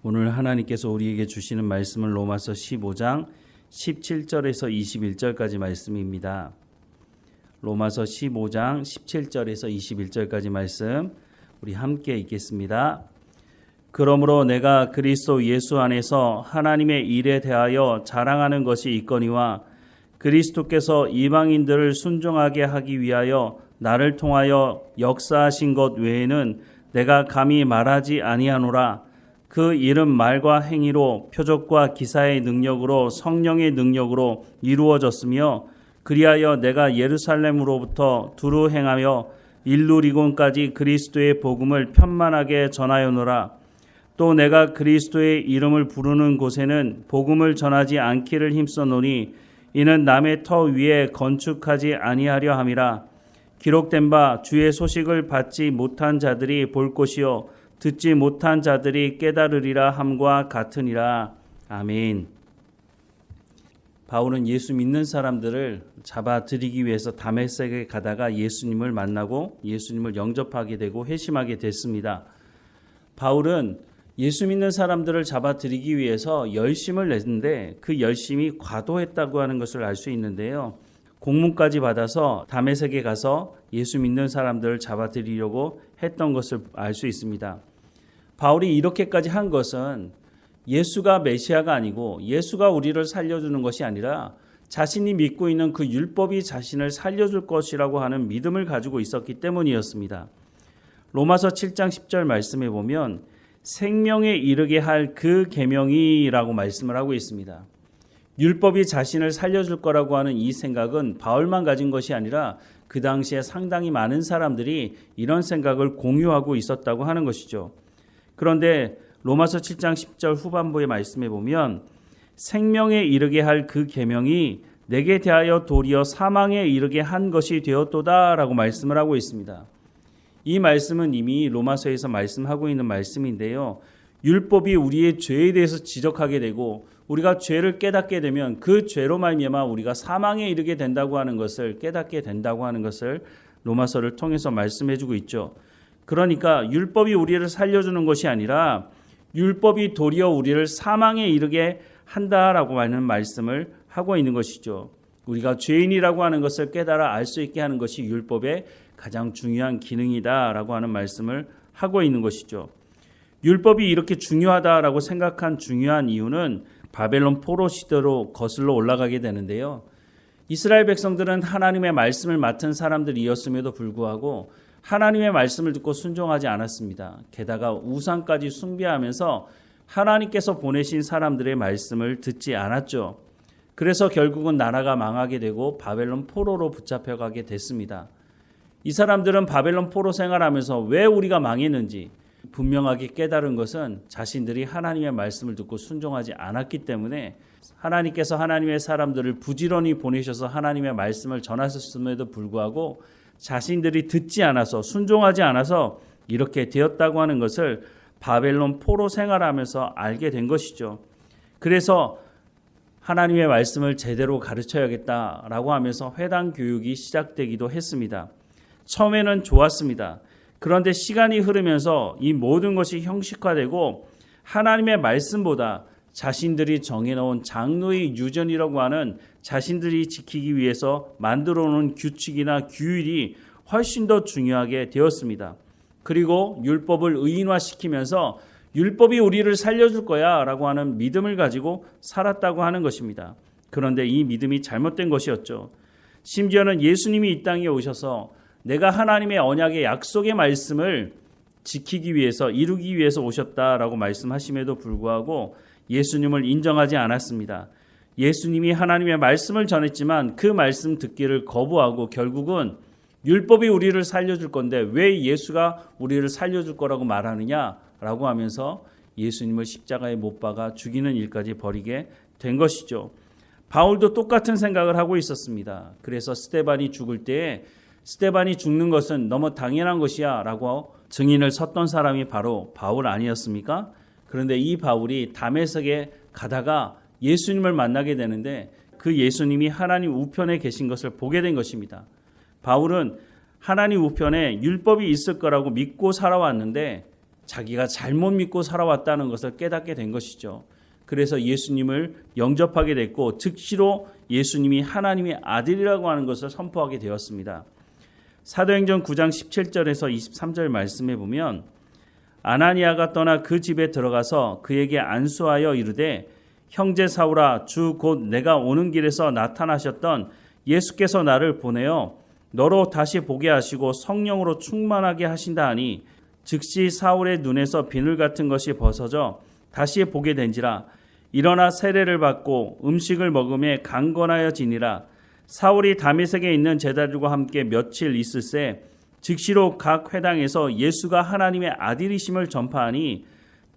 오늘 하나님께서 우리에게 주시는 말씀은 로마서 15장 17절에서 21절까지 말씀입니다. 로마서 15장 17절에서 21절까지 말씀 우리 함께 읽겠습니다. 그러므로 내가 그리스도 예수 안에서 하나님의 일에 대하여 자랑하는 것이 있거니와 그리스도께서 이방인들을 순종하게 하기 위하여 나를 통하여 역사하신 것 외에는 내가 감히 말하지 아니하노라. 그 일은 말과 행위로 표적과 기사의 능력으로 성령의 능력으로 이루어졌으며 그리하여 내가 예루살렘으로부터 두루 행하며 일루리곤까지 그리스도의 복음을 편만하게 전하여노라. 또 내가 그리스도의 이름을 부르는 곳에는 복음을 전하지 않기를 힘써노니 이는 남의 터 위에 건축하지 아니하려 함이라. 기록된 바 주의 소식을 받지 못한 자들이 볼 것이요 듣지 못한 자들이 깨달으리라 함과 같으니라. 아멘. 바울은 예수 믿는 사람들을 잡아들이기 위해서 다메섹에 가다가 예수님을 만나고 예수님을 영접하게 되고 회심하게 됐습니다. 바울은 예수 믿는 사람들을 잡아들이기 위해서 열심을 냈는데 그 열심이 과도했다고 하는 것을 알 수 있는데요. 공문까지 받아서 다메섹에 가서 예수 믿는 사람들을 잡아들이려고 했던 것을 알 수 있습니다. 바울이 이렇게까지 한 것은 예수가 메시아가 아니고 예수가 우리를 살려주는 것이 아니라 자신이 믿고 있는 그 율법이 자신을 살려줄 것이라고 하는 믿음을 가지고 있었기 때문이었습니다. 로마서 7장 10절 말씀에 보면 생명에 이르게 할 그 계명이라고 말씀을 하고 있습니다. 율법이 자신을 살려줄 거라고 하는 이 생각은 바울만 가진 것이 아니라 그 당시에 상당히 많은 사람들이 이런 생각을 공유하고 있었다고 하는 것이죠. 그런데 로마서 7장 10절 후반부의 말씀에 보면 생명에 이르게 할 그 계명이 내게 대하여 도리어 사망에 이르게 한 것이 되었도다라고 말씀을 하고 있습니다. 이 말씀은 이미 로마서에서 말씀하고 있는 말씀인데요. 율법이 우리의 죄에 대해서 지적하게 되고 우리가 죄를 깨닫게 되면 그 죄로 말미암아 우리가 사망에 이르게 된다고 하는 것을 깨닫게 된다고 하는 것을 로마서를 통해서 말씀해주고 있죠. 그러니까 율법이 우리를 살려주는 것이 아니라 율법이 도리어 우리를 사망에 이르게 한다라고 하는 말씀을 하고 있는 것이죠. 우리가 죄인이라고 하는 것을 깨달아 알 수 있게 하는 것이 율법의 가장 중요한 기능이다라고 하는 말씀을 하고 있는 것이죠. 율법이 이렇게 중요하다라고 생각한 중요한 이유는 바벨론 포로 시대로 거슬러 올라가게 되는데요. 이스라엘 백성들은 하나님의 말씀을 맡은 사람들이었음에도 불구하고 하나님의 말씀을 듣고 순종하지 않았습니다. 게다가 우상까지 숭배하면서 하나님께서 보내신 사람들의 말씀을 듣지 않았죠. 그래서 결국은 나라가 망하게 되고 바벨론 포로로 붙잡혀가게 됐습니다. 이 사람들은 바벨론 포로 생활하면서 왜 우리가 망했는지 분명하게 깨달은 것은 자신들이 하나님의 말씀을 듣고 순종하지 않았기 때문에 하나님께서 하나님의 사람들을 부지런히 보내셔서 하나님의 말씀을 전하셨음에도 불구하고 자신들이 듣지 않아서 순종하지 않아서 이렇게 되었다고 하는 것을 바벨론 포로 생활하면서 알게 된 것이죠. 그래서 하나님의 말씀을 제대로 가르쳐야겠다라고 하면서 회당 교육이 시작되기도 했습니다. 처음에는 좋았습니다. 그런데 시간이 흐르면서 이 모든 것이 형식화되고 하나님의 말씀보다 자신들이 정해놓은 장로의 유전이라고 하는 자신들이 지키기 위해서 만들어 놓은 규칙이나 규율이 훨씬 더 중요하게 되었습니다. 그리고 율법을 의인화시키면서 율법이 우리를 살려줄 거야 라고 하는 믿음을 가지고 살았다고 하는 것입니다. 그런데 이 믿음이 잘못된 것이었죠. 심지어는 예수님이 이 땅에 오셔서 내가 하나님의 언약의 약속의 말씀을 지키기 위해서 이루기 위해서 오셨다라고 말씀하심에도 불구하고 예수님을 인정하지 않았습니다. 예수님이 하나님의 말씀을 전했지만 그 말씀 듣기를 거부하고 결국은 율법이 우리를 살려줄 건데 왜 예수가 우리를 살려줄 거라고 말하느냐라고 하면서 예수님을 십자가에 못 박아 죽이는 일까지 벌이게 된 것이죠. 바울도 똑같은 생각을 하고 있었습니다. 그래서 스데반이 죽을 때에 스데반이 죽는 것은 너무 당연한 것이야 라고 증인을 섰던 사람이 바로 바울 아니었습니까? 그런데 이 바울이 다메섹에 가다가 예수님을 만나게 되는데 그 예수님이 하나님 우편에 계신 것을 보게 된 것입니다. 바울은 하나님 우편에 율법이 있을 거라고 믿고 살아왔는데 자기가 잘못 믿고 살아왔다는 것을 깨닫게 된 것이죠. 그래서 예수님을 영접하게 됐고 즉시로 예수님이 하나님의 아들이라고 하는 것을 선포하게 되었습니다. 사도행전 9장 17절에서 23절 말씀에 보면 아나니아가 떠나 그 집에 들어가서 그에게 안수하여 이르되 형제 사울아 주 곧 내가 오는 길에서 나타나셨던 예수께서 나를 보내어 너로 다시 보게 하시고 성령으로 충만하게 하신다 하니 즉시 사울의 눈에서 비늘 같은 것이 벗어져 다시 보게 된지라 일어나 세례를 받고 음식을 먹음에 강건하여지니라. 사울이 다메섹에 있는 제자들과 함께 며칠 있을새 즉시로 각 회당에서 예수가 하나님의 아들이심을 전파하니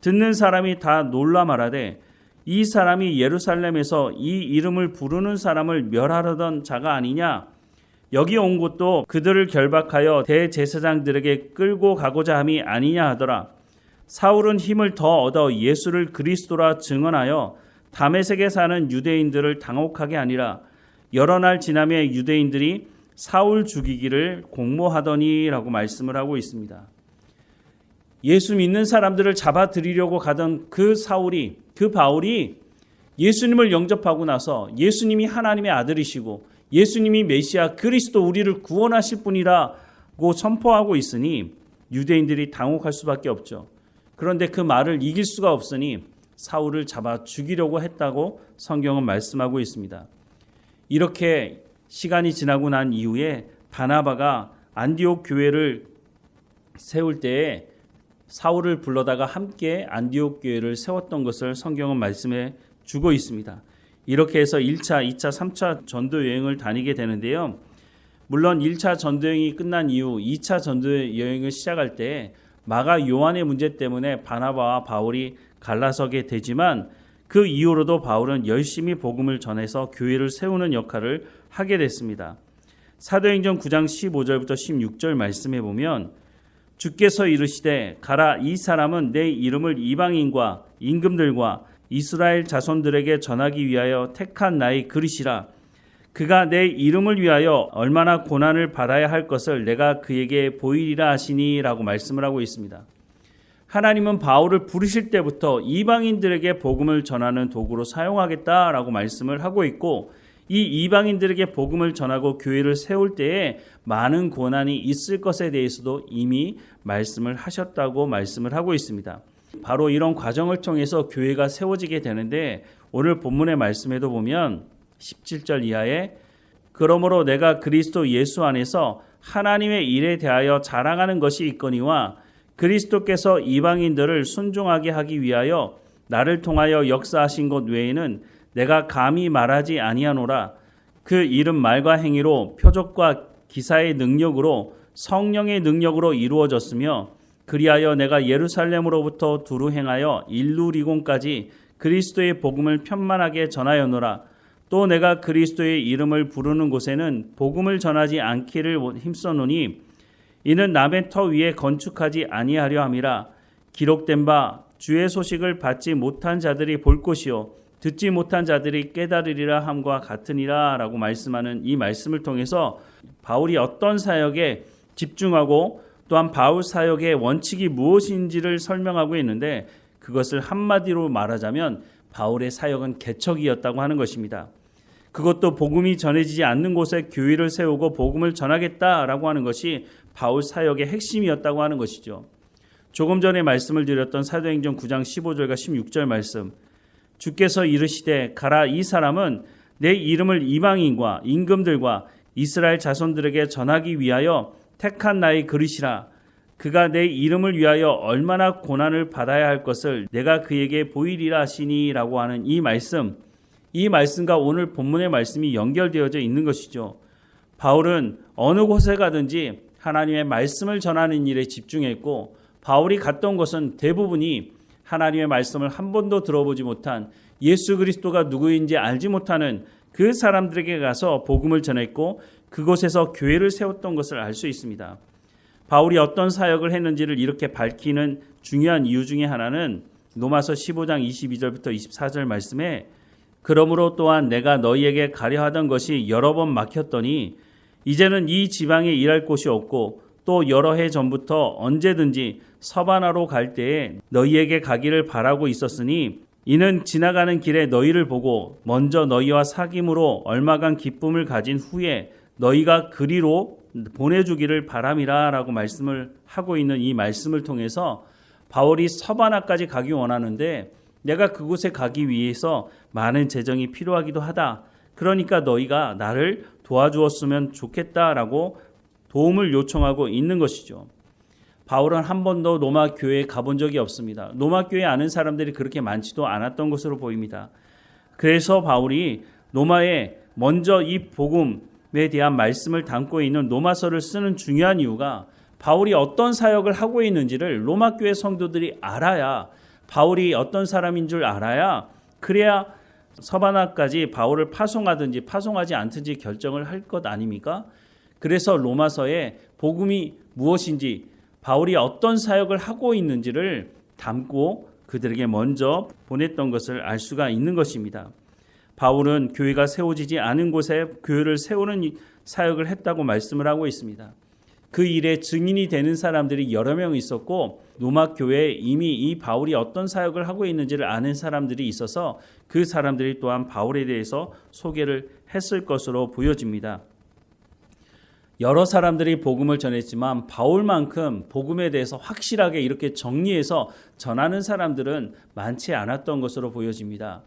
듣는 사람이 다 놀라 말하되 이 사람이 예루살렘에서 이 이름을 부르는 사람을 멸하려던 자가 아니냐. 여기 온 곳도 그들을 결박하여 대제사장들에게 끌고 가고자 함이 아니냐 하더라. 사울은 힘을 더 얻어 예수를 그리스도라 증언하여 다메섹에 사는 유대인들을 당혹하게 하니라. 여러 날 지나며 유대인들이 사울 죽이기를 공모하더니라고 말씀을 하고 있습니다. 예수 믿는 사람들을 잡아들이려고 가던 그 사울이, 그 바울이 예수님을 영접하고 나서 예수님이 하나님의 아들이시고 예수님이 메시아 그리스도 우리를 구원하실 분이라고 선포하고 있으니 유대인들이 당혹할 수밖에 없죠. 그런데 그 말을 이길 수가 없으니 사울을 잡아 죽이려고 했다고 성경은 말씀하고 있습니다. 이렇게 시간이 지나고 난 이후에 바나바가 안디옥 교회를 세울 때에 사울을 불러다가 함께 안디옥 교회를 세웠던 것을 성경은 말씀해 주고 있습니다. 이렇게 해서 1차, 2차, 3차 전도 여행을 다니게 되는데요. 물론 1차 전도 여행이 끝난 이후 2차 전도 여행을 시작할 때 마가 요한의 문제 때문에 바나바와 바울이 갈라서게 되지만 그 이후로도 바울은 열심히 복음을 전해서 교회를 세우는 역할을 하게 됐습니다. 사도행전 9장 15절부터 16절 말씀해 보면 주께서 이르시되 가라 이 사람은 내 이름을 이방인과 임금들과 이스라엘 자손들에게 전하기 위하여 택한 나의 그릇이라. 그가 내 이름을 위하여 얼마나 고난을 받아야 할 것을 내가 그에게 보이리라 하시니라고 말씀을 하고 있습니다. 하나님은 바울을 부르실 때부터 이방인들에게 복음을 전하는 도구로 사용하겠다라고 말씀을 하고 있고 이 이방인들에게 복음을 전하고 교회를 세울 때에 많은 고난이 있을 것에 대해서도 이미 말씀을 하셨다고 말씀을 하고 있습니다. 바로 이런 과정을 통해서 교회가 세워지게 되는데 오늘 본문의 말씀에도 보면 17절 이하에 그러므로 내가 그리스도 예수 안에서 하나님의 일에 대하여 자랑하는 것이 있거니와 그리스도께서 이방인들을 순종하게 하기 위하여 나를 통하여 역사하신 것 외에는 내가 감히 말하지 아니하노라. 그 이름 말과 행위로 표적과 기사의 능력으로 성령의 능력으로 이루어졌으며 그리하여 내가 예루살렘으로부터 두루 행하여 일루리곤까지 그리스도의 복음을 편만하게 전하였노라. 또 내가 그리스도의 이름을 부르는 곳에는 복음을 전하지 않기를 힘써노니 이는 남의 터 위에 건축하지 아니하려 함이라. 기록된 바 주의 소식을 받지 못한 자들이 볼 것이요 듣지 못한 자들이 깨달으리라 함과 같으니라 라고 말씀하는 이 말씀을 통해서 바울이 어떤 사역에 집중하고 또한 바울 사역의 원칙이 무엇인지를 설명하고 있는데 그것을 한마디로 말하자면 바울의 사역은 개척이었다고 하는 것입니다. 그것도 복음이 전해지지 않는 곳에 교회를 세우고 복음을 전하겠다라고 하는 것이 바울 사역의 핵심이었다고 하는 것이죠. 조금 전에 말씀을 드렸던 사도행전 9장 15절과 16절 말씀 주께서 이르시되 가라 이 사람은 내 이름을 이방인과 임금들과 이스라엘 자손들에게 전하기 위하여 택한 나의 그릇이라. 그가 내 이름을 위하여 얼마나 고난을 받아야 할 것을 내가 그에게 보이리라 하시니라고 하는 이 말씀과 오늘 본문의 말씀이 연결되어져 있는 것이죠. 바울은 어느 곳에 가든지 하나님의 말씀을 전하는 일에 집중했고 바울이 갔던 곳은 대부분이 하나님의 말씀을 한 번도 들어보지 못한 예수 그리스도가 누구인지 알지 못하는 그 사람들에게 가서 복음을 전했고 그곳에서 교회를 세웠던 것을 알 수 있습니다. 바울이 어떤 사역을 했는지를 이렇게 밝히는 중요한 이유 중에 하나는 로마서 15장 22절부터 24절 말씀에 그러므로 또한 내가 너희에게 가려 하던 것이 여러 번 막혔더니 이제는 이 지방에 일할 곳이 없고 또 여러 해 전부터 언제든지 서바나로 갈 때에 너희에게 가기를 바라고 있었으니 이는 지나가는 길에 너희를 보고 먼저 너희와 사귐으로 얼마간 기쁨을 가진 후에 너희가 그리로 보내주기를 바람이라 라고 말씀을 하고 있는 이 말씀을 통해서 바울이 서바나까지 가기 원하는데 내가 그곳에 가기 위해서 많은 재정이 필요하기도 하다. 그러니까 너희가 나를 도와주었으면 좋겠다라고 도움을 요청하고 있는 것이죠. 바울은 한 번도 로마 교회에 가본 적이 없습니다. 로마 교회 아는 사람들이 그렇게 많지도 않았던 것으로 보입니다. 그래서 바울이 로마에 먼저 이 복음에 대한 말씀을 담고 있는 로마서를 쓰는 중요한 이유가 바울이 어떤 사역을 하고 있는지를 로마 교회 성도들이 알아야, 바울이 어떤 사람인 줄 알아야, 그래야 서바나까지 바울을 파송하든지 파송하지 않든지 결정을 할 것 아닙니까? 그래서 로마서에 복음이 무엇인지, 바울이 어떤 사역을 하고 있는지를 담고 그들에게 먼저 보냈던 것을 알 수가 있는 것입니다. 바울은 교회가 세워지지 않은 곳에 교회를 세우는 사역을 했다고 말씀을 하고 있습니다. 그 일에 증인이 되는 사람들이 여러 명 있었고 로마 교회에 이미 이 바울이 어떤 사역을 하고 있는지를 아는 사람들이 있어서 그 사람들이 또한 바울에 대해서 소개를 했을 것으로 보여집니다. 여러 사람들이 복음을 전했지만 바울만큼 복음에 대해서 확실하게 이렇게 정리해서 전하는 사람들은 많지 않았던 것으로 보여집니다.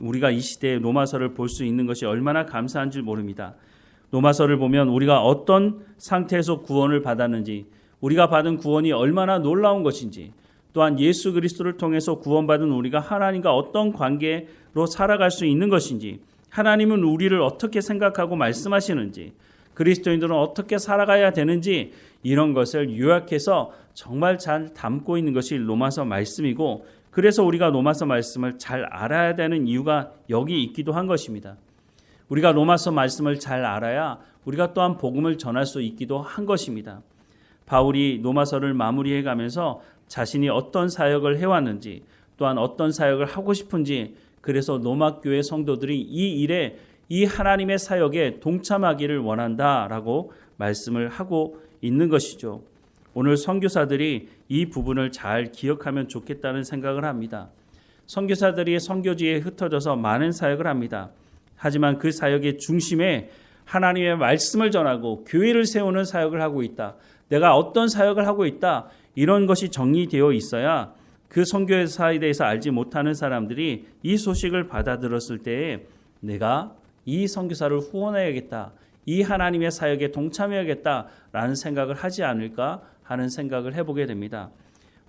우리가 이 시대에 로마서를 볼 수 있는 것이 얼마나 감사한 줄 모릅니다. 로마서를 보면 우리가 어떤 상태에서 구원을 받았는지, 우리가 받은 구원이 얼마나 놀라운 것인지, 또한 예수 그리스도를 통해서 구원받은 우리가 하나님과 어떤 관계로 살아갈 수 있는 것인지, 하나님은 우리를 어떻게 생각하고 말씀하시는지, 그리스도인들은 어떻게 살아가야 되는지, 이런 것을 요약해서 정말 잘 담고 있는 것이 로마서 말씀이고, 그래서 우리가 로마서 말씀을 잘 알아야 되는 이유가 여기 있기도 한 것입니다. 우리가 로마서 말씀을 잘 알아야 우리가 또한 복음을 전할 수 있기도 한 것입니다. 바울이 로마서를 마무리해 가면서 자신이 어떤 사역을 해왔는지, 또한 어떤 사역을 하고 싶은지, 그래서 로마 교회 성도들이 이 일에, 이 하나님의 사역에 동참하기를 원한다라고 말씀을 하고 있는 것이죠. 오늘 선교사들이 이 부분을 잘 기억하면 좋겠다는 생각을 합니다. 선교사들이 선교지에 흩어져서 많은 사역을 합니다. 하지만 그 사역의 중심에 하나님의 말씀을 전하고 교회를 세우는 사역을 하고 있다. 내가 어떤 사역을 하고 있다. 이런 것이 정리되어 있어야 그 선교사에 대해서 알지 못하는 사람들이 이 소식을 받아들었을 때에 내가 이 선교사를 후원해야겠다. 이 하나님의 사역에 동참해야겠다라는 생각을 하지 않을까 하는 생각을 해보게 됩니다.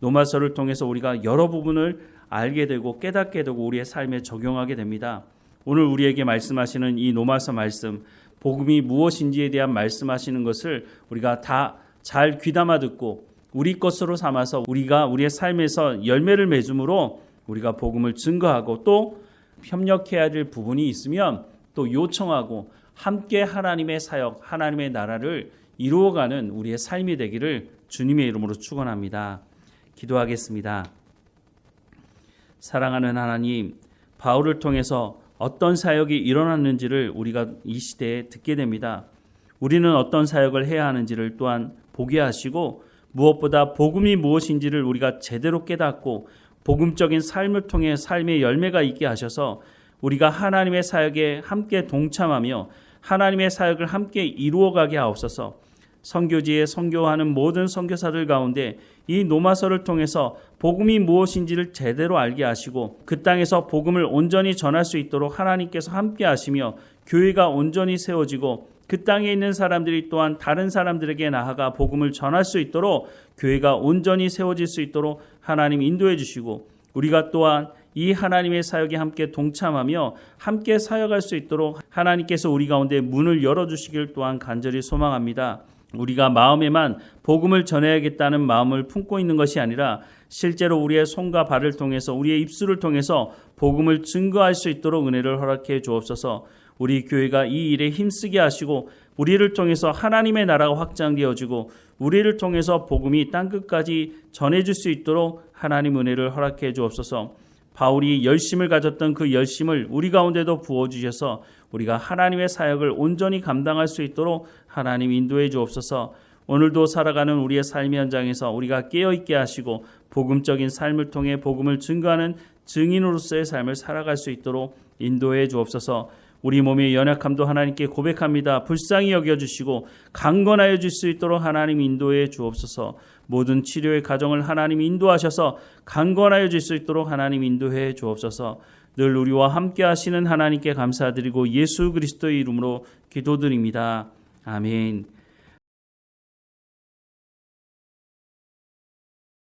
로마서를 통해서 우리가 여러 부분을 알게 되고 깨닫게 되고 우리의 삶에 적용하게 됩니다. 오늘 우리에게 말씀하시는 이 로마서 말씀, 복음이 무엇인지에 대한 말씀하시는 것을 우리가 다 잘 귀담아 듣고 우리 것으로 삼아서 우리가 우리의 삶에서 열매를 맺음으로 우리가 복음을 증거하고 또 협력해야 될 부분이 있으면 또 요청하고 함께 하나님의 사역, 하나님의 나라를 이루어가는 우리의 삶이 되기를 주님의 이름으로 축원합니다. 기도하겠습니다. 사랑하는 하나님, 바울을 통해서 어떤 사역이 일어났는지를 우리가 이 시대에 듣게 됩니다. 우리는 어떤 사역을 해야 하는지를 또한 보게 하시고 무엇보다 복음이 무엇인지를 우리가 제대로 깨닫고 복음적인 삶을 통해 삶의 열매가 있게 하셔서 우리가 하나님의 사역에 함께 동참하며 하나님의 사역을 함께 이루어가게 하옵소서. 선교지에 선교하는 모든 선교사들 가운데 이 로마서를 통해서 복음이 무엇인지를 제대로 알게 하시고 그 땅에서 복음을 온전히 전할 수 있도록 하나님께서 함께 하시며 교회가 온전히 세워지고 그 땅에 있는 사람들이 또한 다른 사람들에게 나아가 복음을 전할 수 있도록 교회가 온전히 세워질 수 있도록 하나님 인도해 주시고 우리가 또한 이 하나님의 사역에 함께 동참하며 함께 사역할 수 있도록 하나님께서 우리 가운데 문을 열어주시길 또한 간절히 소망합니다. 우리가 마음에만 복음을 전해야겠다는 마음을 품고 있는 것이 아니라 실제로 우리의 손과 발을 통해서 우리의 입술을 통해서 복음을 증거할 수 있도록 은혜를 허락해 주옵소서. 우리 교회가 이 일에 힘쓰게 하시고 우리를 통해서 하나님의 나라가 확장되어지고 우리를 통해서 복음이 땅끝까지 전해질 수 있도록 하나님 은혜를 허락해 주옵소서. 바울이 열심을 가졌던 그 열심을 우리 가운데도 부어주셔서 우리가 하나님의 사역을 온전히 감당할 수 있도록 하나님 인도해 주옵소서. 오늘도 살아가는 우리의 삶의 현장에서 우리가 깨어있게 하시고 복음적인 삶을 통해 복음을 증거하는 증인으로서의 삶을 살아갈 수 있도록 인도해 주옵소서. 우리 몸의 연약함도 하나님께 고백합니다. 불쌍히 여겨주시고 강건하여 줄 수 있도록 하나님 인도해 주옵소서. 모든 치료의 과정을 하나님 인도하셔서 강건하여 줄 수 있도록 하나님 인도해 주옵소서. 늘 우리와 함께 하시는 하나님께 감사드리고 예수 그리스도의 이름으로 기도드립니다. 아멘.